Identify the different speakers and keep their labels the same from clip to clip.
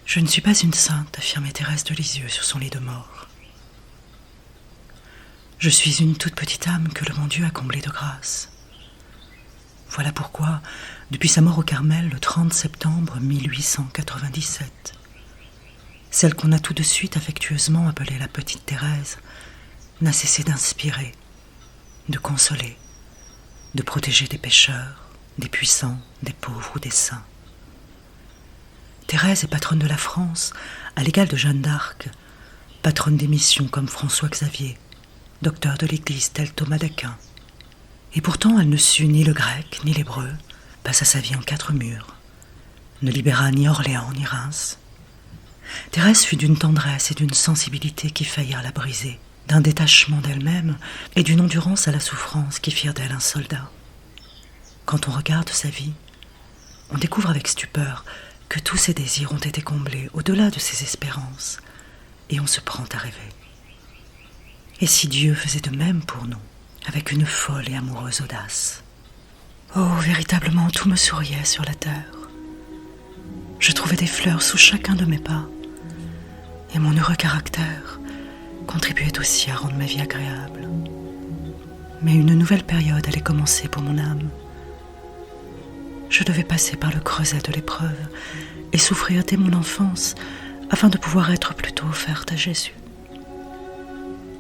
Speaker 1: Je ne suis pas une sainte, affirmait Thérèse de Lisieux sur son lit de mort. Je suis une toute petite âme que le bon Dieu a comblée de grâce. Voilà pourquoi, depuis sa mort au Carmel le 30 septembre 1897, celle qu'on a tout de suite affectueusement appelée la petite Thérèse n'a cessé d'inspirer, de consoler, de protéger des pécheurs, des puissants, des pauvres ou des saints. Thérèse est patronne de la France, à l'égal de Jeanne d'Arc, patronne des missions comme François Xavier, docteur de l'Église tel Thomas d'Aquin. Et pourtant, elle ne sut ni le grec ni l'hébreu, passa sa vie en 4 murs, ne libéra ni Orléans ni Reims. Thérèse fut d'une tendresse et d'une sensibilité qui faillirent la briser, d'un détachement d'elle-même et d'une endurance à la souffrance qui firent d'elle un soldat. Quand on regarde sa vie, on découvre avec stupeur que tous ses désirs ont été comblés au-delà de ses espérances, et on se prend à rêver. Et si Dieu faisait de même pour nous, avec une folle et amoureuse audace? Oh, véritablement, tout me souriait sur la terre. Je trouvais des fleurs sous chacun de mes pas, et mon heureux caractère contribuait aussi à rendre ma vie agréable. Mais une nouvelle période allait commencer pour mon âme. Je devais passer par le creuset de l'épreuve et souffrir dès mon enfance afin de pouvoir être plutôt offerte à Jésus.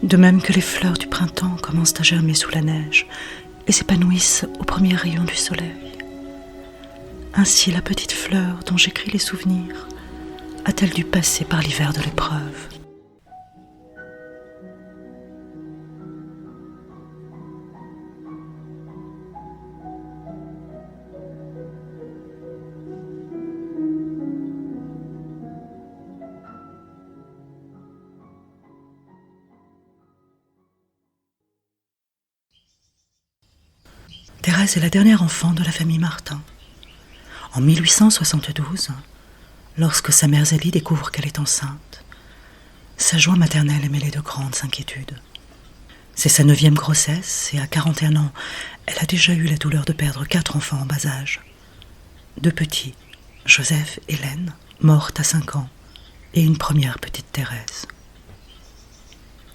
Speaker 1: De même que les fleurs du printemps commencent à germer sous la neige et s'épanouissent aux premiers rayons du soleil. Ainsi la petite fleur dont j'écris les souvenirs a-t-elle dû passer par l'hiver de l'épreuve. Thérèse est la dernière enfant de la famille Martin. En 1872, lorsque sa mère Zélie découvre qu'elle est enceinte, sa joie maternelle est mêlée de grandes inquiétudes. C'est sa 9e grossesse et à 41 ans, elle a déjà eu la douleur de perdre 4 enfants en bas âge. 2 petits, Joseph et Hélène, mortes à 5 ans, et une première petite Thérèse.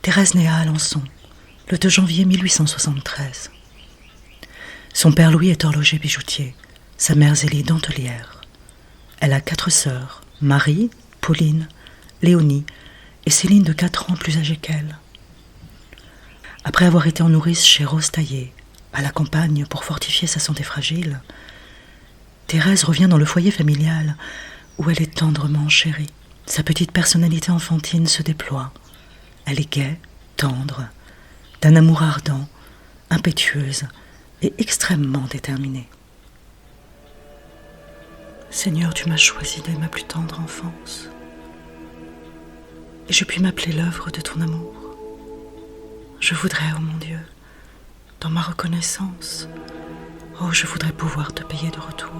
Speaker 1: Thérèse naît à Alençon, le 2 janvier 1873. Son père Louis est horloger bijoutier, sa mère Zélie dentelière. Elle a 4 sœurs, Marie, Pauline, Léonie et Céline de 4 ans plus âgée qu'elle. Après avoir été en nourrice chez Rose Taillé, à la campagne pour fortifier sa santé fragile, Thérèse revient dans le foyer familial où elle est tendrement chérie. Sa petite personnalité enfantine se déploie. Elle est gaie, tendre, d'un amour ardent, impétueuse et extrêmement déterminée. Seigneur, tu m'as choisi dès ma plus tendre enfance, et je puis m'appeler l'œuvre de ton amour. Je voudrais, ô mon Dieu, dans ma reconnaissance, oh, je voudrais pouvoir te payer de retour.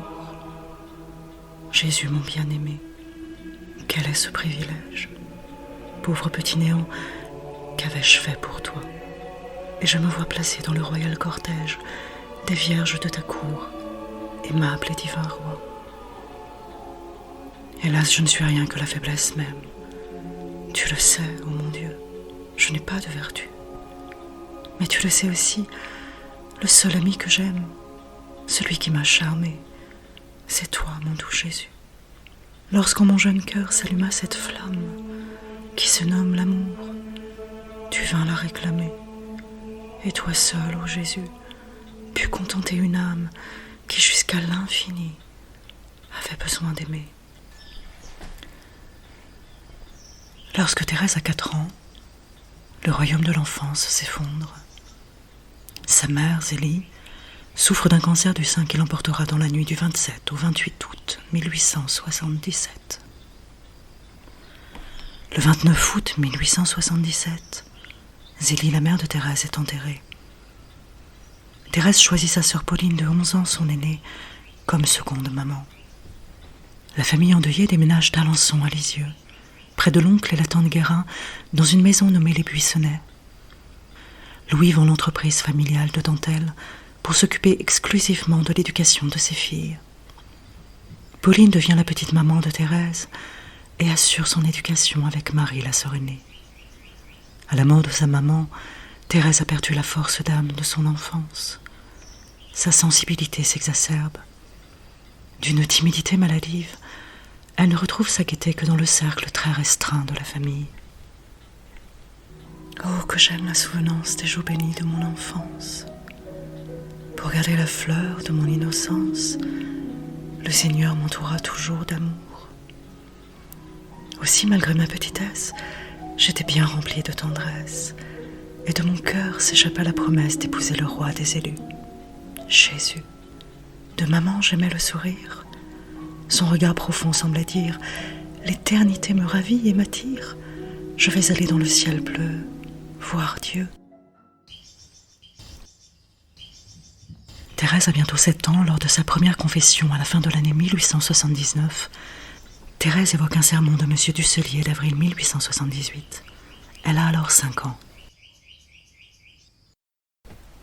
Speaker 1: Jésus, mon bien-aimé, quel est ce privilège? Pauvre petit néant, qu'avais-je fait pour toi? Et je me vois placée dans le royal cortège des vierges de ta cour, aimable et divin roi. Hélas, je ne suis rien que la faiblesse même. Tu le sais, ô mon Dieu, je n'ai pas de vertu. Mais tu le sais aussi, le seul ami que j'aime, celui qui m'a charmé, c'est toi, mon doux Jésus. Lorsqu'en mon jeune cœur s'alluma cette flamme qui se nomme l'amour, tu vins la réclamer. Et toi seul, ô Jésus, pus contenter une âme qui jusqu'à l'infini avait besoin d'aimer. Lorsque Thérèse a 4 ans, le royaume de l'enfance s'effondre. Sa mère, Zélie, souffre d'un cancer du sein qui l'emportera dans la nuit du 27 au 28 août 1877. Le 29 août 1877, Zélie, la mère de Thérèse, est enterrée. Thérèse choisit sa sœur Pauline de 11 ans, son aînée, comme seconde maman. La famille endeuillée déménage d'Alençon à Lisieux, près de l'oncle et la tante Guérin, dans une maison nommée les Buissonnets. Louis vend l'entreprise familiale de dentelle pour s'occuper exclusivement de l'éducation de ses filles. Pauline devient la petite maman de Thérèse et assure son éducation avec Marie, la sœur aînée. À la mort de sa maman, Thérèse a perdu la force d'âme de son enfance. Sa sensibilité s'exacerbe. D'une timidité maladive, elle ne retrouve sa gaieté que dans le cercle très restreint de la famille. Oh, que j'aime la souvenance des jours bénis de mon enfance. Pour garder la fleur de mon innocence, le Seigneur m'entoura toujours d'amour. Aussi, malgré ma petitesse, j'étais bien remplie de tendresse, et de mon cœur s'échappa la promesse d'épouser le roi des élus, Jésus. De maman, j'aimais le sourire. Son regard profond semblait dire « L'éternité me ravit et m'attire. Je vais aller dans le ciel bleu, voir Dieu. » Thérèse a bientôt 7 ans lors de sa première confession à la fin de l'année 1879. Thérèse évoque un sermon de M. Dusselier d'avril 1878. Elle a alors 5 ans.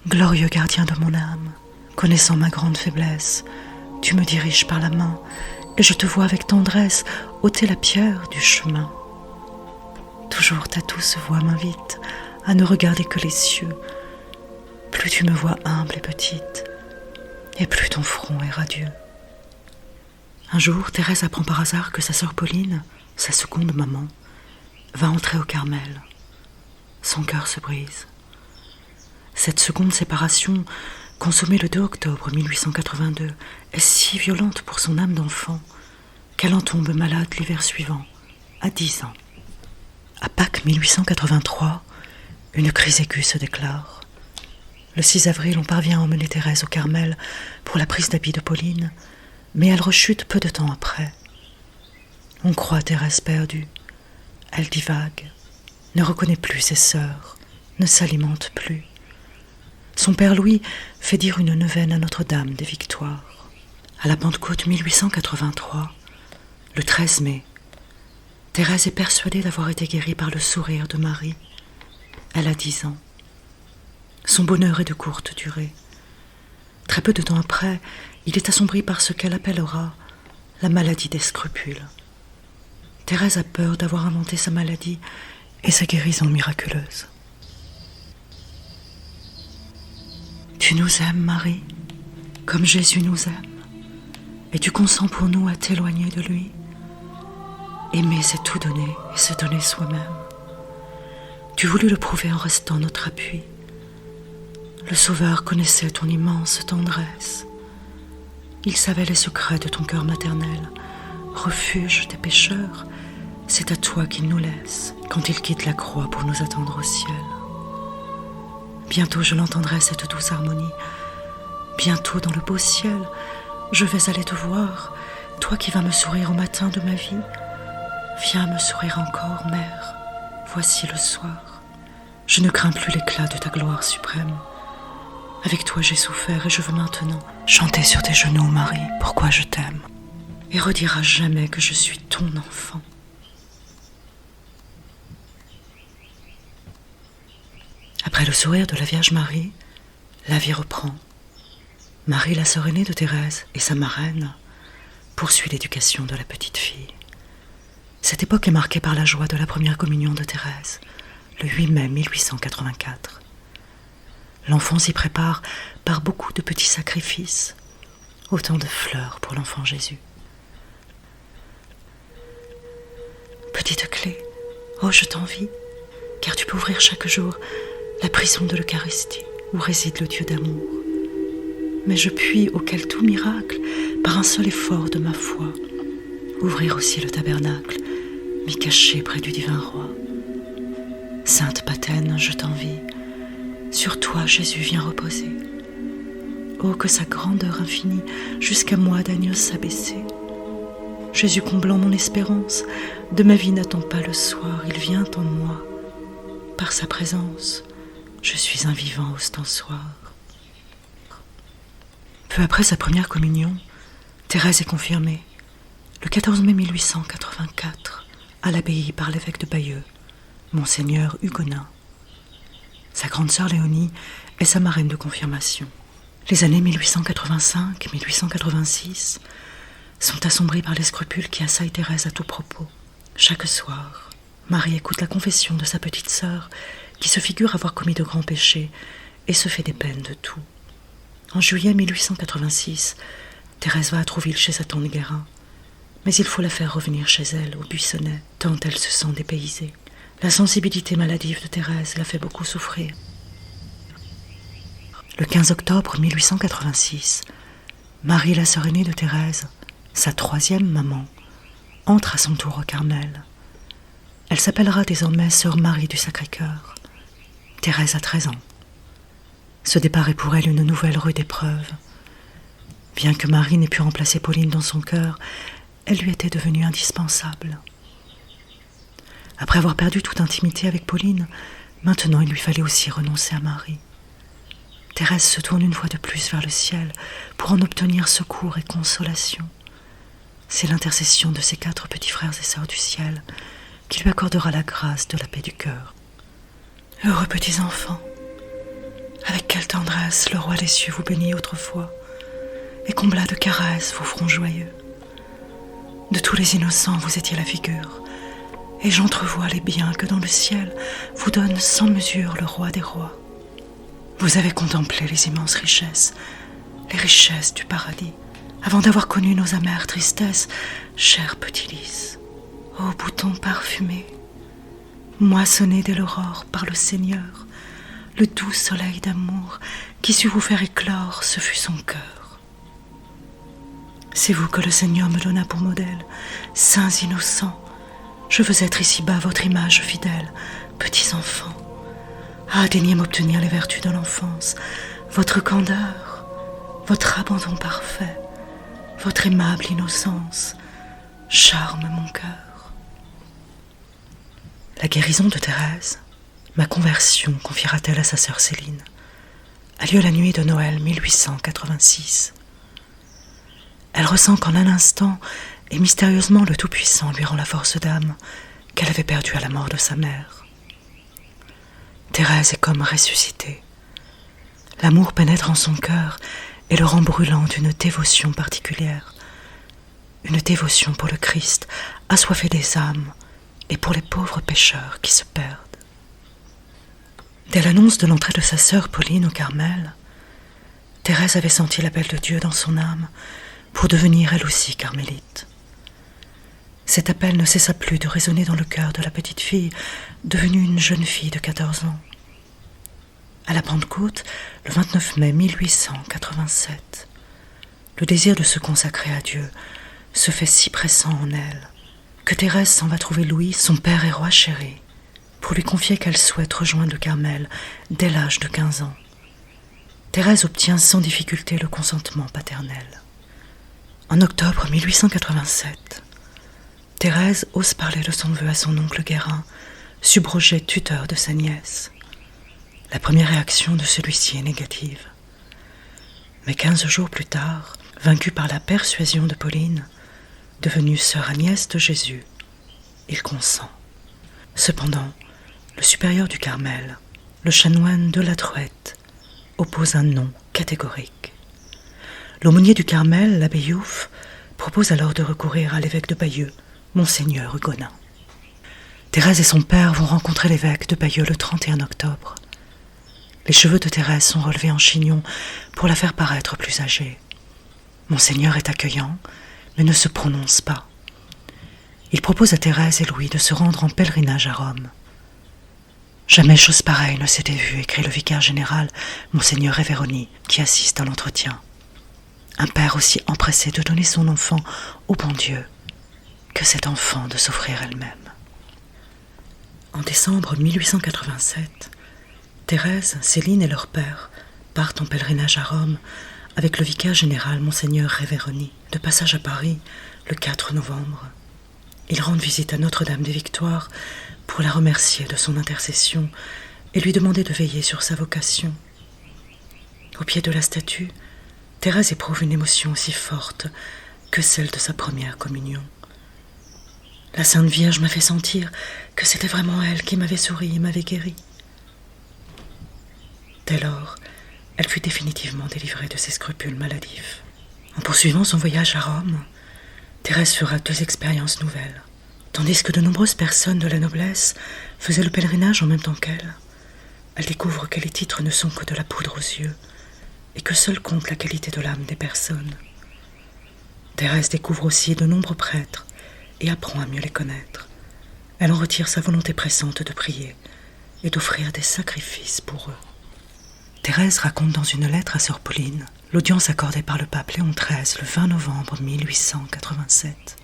Speaker 1: Glorieux gardien de mon âme, connaissant ma grande faiblesse, tu me diriges par la main, et je te vois avec tendresse ôter la pierre du chemin. Toujours ta douce voix m'invite à ne regarder que les cieux. Plus tu me vois humble et petite, et plus ton front est radieux. Un jour, Thérèse apprend par hasard que sa sœur Pauline, sa seconde maman, va entrer au Carmel. Son cœur se brise. Cette seconde séparation, consommée le 2 octobre 1882, est si violente pour son âme d'enfant qu'elle en tombe malade l'hiver suivant, à 10 ans. À Pâques 1883, une crise aiguë se déclare. Le 6 avril, on parvient à emmener Thérèse au Carmel pour la prise d'habit de Pauline, mais elle rechute peu de temps après. On croit Thérèse perdue. Elle divague, ne reconnaît plus ses sœurs, ne s'alimente plus. Son père Louis fait dire une neuvaine à Notre-Dame des Victoires. À la Pentecôte 1883, le 13 mai, Thérèse est persuadée d'avoir été guérie par le sourire de Marie. Elle a 10 ans. Son bonheur est de courte durée. Très peu de temps après, il est assombri par ce qu'elle appellera la maladie des scrupules. Thérèse a peur d'avoir inventé sa maladie et sa guérison miraculeuse. Tu nous aimes, Marie, comme Jésus nous aime, et tu consens pour nous à t'éloigner de lui. Aimer, c'est tout donner et se donner soi-même. Tu voulus le prouver en restant notre appui. Le Sauveur connaissait ton immense tendresse. Il savait les secrets de ton cœur maternel. Refuge des pécheurs, c'est à toi qu'il nous laisse quand il quitte la croix pour nous attendre au ciel. Bientôt je l'entendrai, cette douce harmonie. Bientôt dans le beau ciel, je vais aller te voir, toi qui vas me sourire au matin de ma vie. Viens me sourire encore, Mère, voici le soir. Je ne crains plus l'éclat de ta gloire suprême. Avec toi j'ai souffert et je veux maintenant chanter sur tes genoux, Marie, pourquoi je t'aime, et redire à jamais que je suis ton enfant. Après le sourire de la Vierge Marie, la vie reprend. Marie, la sœur aînée de Thérèse et sa marraine, poursuit l'éducation de la petite fille. Cette époque est marquée par la joie de la première communion de Thérèse, le 8 mai 1884. L'enfant s'y prépare par beaucoup de petits sacrifices, autant de fleurs pour l'enfant Jésus. Petite clé, oh je t'envie, car tu peux ouvrir chaque jour la prison de l'Eucharistie, où réside le Dieu d'amour. Mais je puis, auquel tout miracle, par un seul effort de ma foi, ouvrir aussi le tabernacle, m'y cacher près du divin roi. Sainte Pathène, je t'envie, sur toi Jésus vient reposer. Oh, que sa grandeur infinie jusqu'à moi d'agneau s'abaisser. Jésus comblant mon espérance, de ma vie n'attend pas le soir, il vient en moi. Par sa présence, je suis un vivant ostensoir. Peu après sa première communion, Thérèse est confirmée, le 14 mai 1884, à l'abbaye par l'évêque de Bayeux, Monseigneur Hugonin. Sa grande sœur Léonie est sa marraine de confirmation. Les années 1885-1886 sont assombries par les scrupules qui assaillent Thérèse à tout propos. Chaque soir, Marie écoute la confession de sa petite sœur, qui se figure avoir commis de grands péchés et se fait des peines de tout. En juillet 1886, Thérèse va à Trouville chez sa tante Guérin, mais il faut la faire revenir chez elle, au Buissonnet, tant elle se sent dépaysée. La sensibilité maladive de Thérèse la fait beaucoup souffrir. Le 15 octobre 1886, Marie, la sœur aînée de Thérèse, sa troisième maman, entre à son tour au Carmel. Elle s'appellera désormais sœur Marie du Sacré-Cœur. Thérèse a 13 ans. Ce départ est pour elle une nouvelle rude épreuve. Bien que Marie n'ait pu remplacer Pauline dans son cœur, elle lui était devenue indispensable. Après avoir perdu toute intimité avec Pauline, maintenant il lui fallait aussi renoncer à Marie. Thérèse se tourne une fois de plus vers le ciel pour en obtenir secours et consolation. C'est l'intercession de ses 4 petits frères et sœurs du ciel qui lui accordera la grâce de la paix du cœur. Heureux petits enfants, avec quelle tendresse le roi des cieux vous bénit autrefois et combla de caresses vos fronts joyeux. De tous les innocents vous étiez la figure, et j'entrevois les biens que dans le ciel vous donne sans mesure le roi des rois. Vous avez contemplé les immenses richesses, les richesses du paradis, avant d'avoir connu nos amères tristesses, cher petit lys. Ô bouton parfumé, moissonné dès l'aurore par le Seigneur, le doux soleil d'amour qui sut vous faire éclore, ce fut son cœur. C'est vous que le Seigneur me donna pour modèle, saints innocents. Je veux être ici-bas votre image fidèle, petits enfants. Ah, daignez m'obtenir les vertus de l'enfance, votre candeur, votre abandon parfait, votre aimable innocence, charme mon cœur. La guérison de Thérèse, ma conversion, confiera-t-elle à sa sœur Céline, a lieu la nuit de Noël 1886. Elle ressent qu'en un instant, et mystérieusement le Tout-Puissant lui rend la force d'âme qu'elle avait perdue à la mort de sa mère. Thérèse est comme ressuscitée. L'amour pénètre en son cœur et le rend brûlant d'une dévotion particulière. Une dévotion pour le Christ, assoiffé des âmes, et pour les pauvres pécheurs qui se perdent. Dès l'annonce de l'entrée de sa sœur Pauline au Carmel, Thérèse avait senti l'appel de Dieu dans son âme pour devenir elle aussi carmélite. Cet appel ne cessa plus de résonner dans le cœur de la petite fille, devenue une jeune fille de 14 ans. À la Pentecôte, le 29 mai 1887, le désir de se consacrer à Dieu se fait si pressant en elle que Thérèse s'en va trouver Louis, son père et roi chéri, pour lui confier qu'elle souhaite rejoindre le Carmel dès l'âge de 15 ans. Thérèse obtient sans difficulté le consentement paternel. En octobre 1887, Thérèse ose parler de son vœu à son oncle Guérin, subrogé tuteur de sa nièce. La première réaction de celui-ci est négative. Mais 15 jours plus tard, vaincu par la persuasion de Pauline, devenue sœur Agnès de Jésus, il consent. Cependant, le supérieur du Carmel, le chanoine de la Truette, oppose un non catégorique. L'aumônier du Carmel, l'abbé Youf, propose alors de recourir à l'évêque de Bayeux, Monseigneur Hugonin. Thérèse et son père vont rencontrer l'évêque de Bayeux le 31 octobre. Les cheveux de Thérèse sont relevés en chignon pour la faire paraître plus âgée. Monseigneur est accueillant, mais ne se prononce pas. Il propose à Thérèse et Louis de se rendre en pèlerinage à Rome. Jamais chose pareille ne s'était vue, écrit le vicaire général, Monseigneur Révéroni, qui assiste à l'entretien. Un père aussi empressé de donner son enfant au bon Dieu que cet enfant de s'offrir elle-même. En décembre 1887, Thérèse, Céline et leur père partent en pèlerinage à Rome avec le vicaire général Monseigneur Révéroni, de passage à Paris le 4 novembre. Ils rendent visite à Notre-Dame des Victoires pour la remercier de son intercession et lui demander de veiller sur sa vocation. Au pied de la statue, Thérèse éprouve une émotion aussi forte que celle de sa première communion. La Sainte Vierge m'a fait sentir que c'était vraiment elle qui m'avait souri et m'avait guéri. Dès lors, elle fut définitivement délivrée de ses scrupules maladifs. En poursuivant son voyage à Rome, Thérèse fera 2 expériences nouvelles. Tandis que de nombreuses personnes de la noblesse faisaient le pèlerinage en même temps qu'elle, elle découvre que les titres ne sont que de la poudre aux yeux et que seule compte la qualité de l'âme des personnes. Thérèse découvre aussi de nombreux prêtres et apprend à mieux les connaître. Elle en retire sa volonté pressante de prier et d'offrir des sacrifices pour eux. Thérèse raconte dans une lettre à sœur Pauline l'audience accordée par le pape Léon XIII le 20 novembre 1887.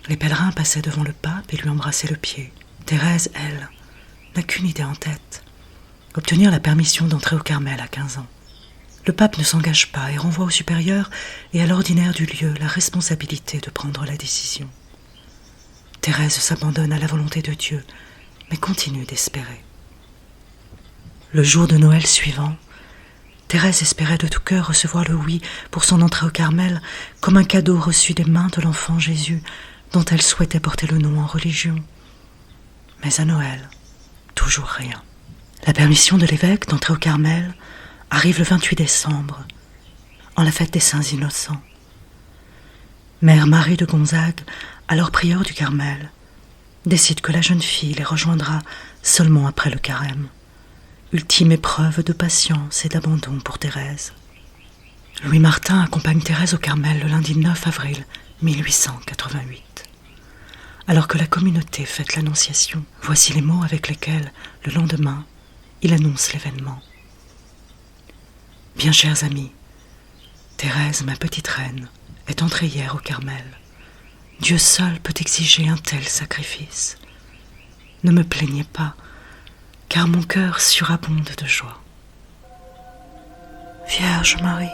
Speaker 1: Les pèlerins passaient devant le pape et lui embrassaient le pied. Thérèse, elle, n'a qu'une idée en tête: obtenir la permission d'entrer au Carmel à 15 ans. Le pape ne s'engage pas et renvoie au supérieur et à l'ordinaire du lieu la responsabilité de prendre la décision. Thérèse s'abandonne à la volonté de Dieu, mais continue d'espérer. Le jour de Noël suivant, Thérèse espérait de tout cœur recevoir le oui pour son entrée au Carmel comme un cadeau reçu des mains de l'enfant Jésus dont elle souhaitait porter le nom en religion. Mais à Noël, toujours rien. La permission de l'évêque d'entrer au Carmel arrive le 28 décembre, en la fête des Saints Innocents. Mère Marie de Gonzague, alors prieure du Carmel, décide que la jeune fille les rejoindra seulement après le carême. Ultime épreuve de patience et d'abandon pour Thérèse. Louis Martin accompagne Thérèse au Carmel le lundi 9 avril 1888. Alors que la communauté fête l'Annonciation, voici les mots avec lesquels, le lendemain, il annonce l'événement. Bien chers amis, Thérèse, ma petite reine, est entrée hier au Carmel. Dieu seul peut exiger un tel sacrifice. Ne me plaignez pas, car mon cœur surabonde de joie. Vierge Marie,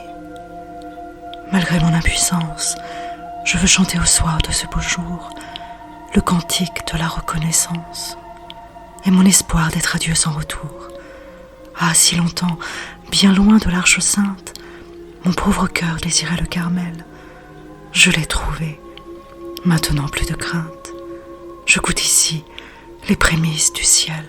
Speaker 1: malgré mon impuissance, je veux chanter au soir de ce beau jour le cantique de la reconnaissance et mon espoir d'être à Dieu sans retour. Ah, si longtemps, bien loin de l'Arche sainte, mon pauvre cœur désirait le Carmel. Je l'ai trouvé, maintenant plus de crainte. Je goûte ici les prémices du ciel.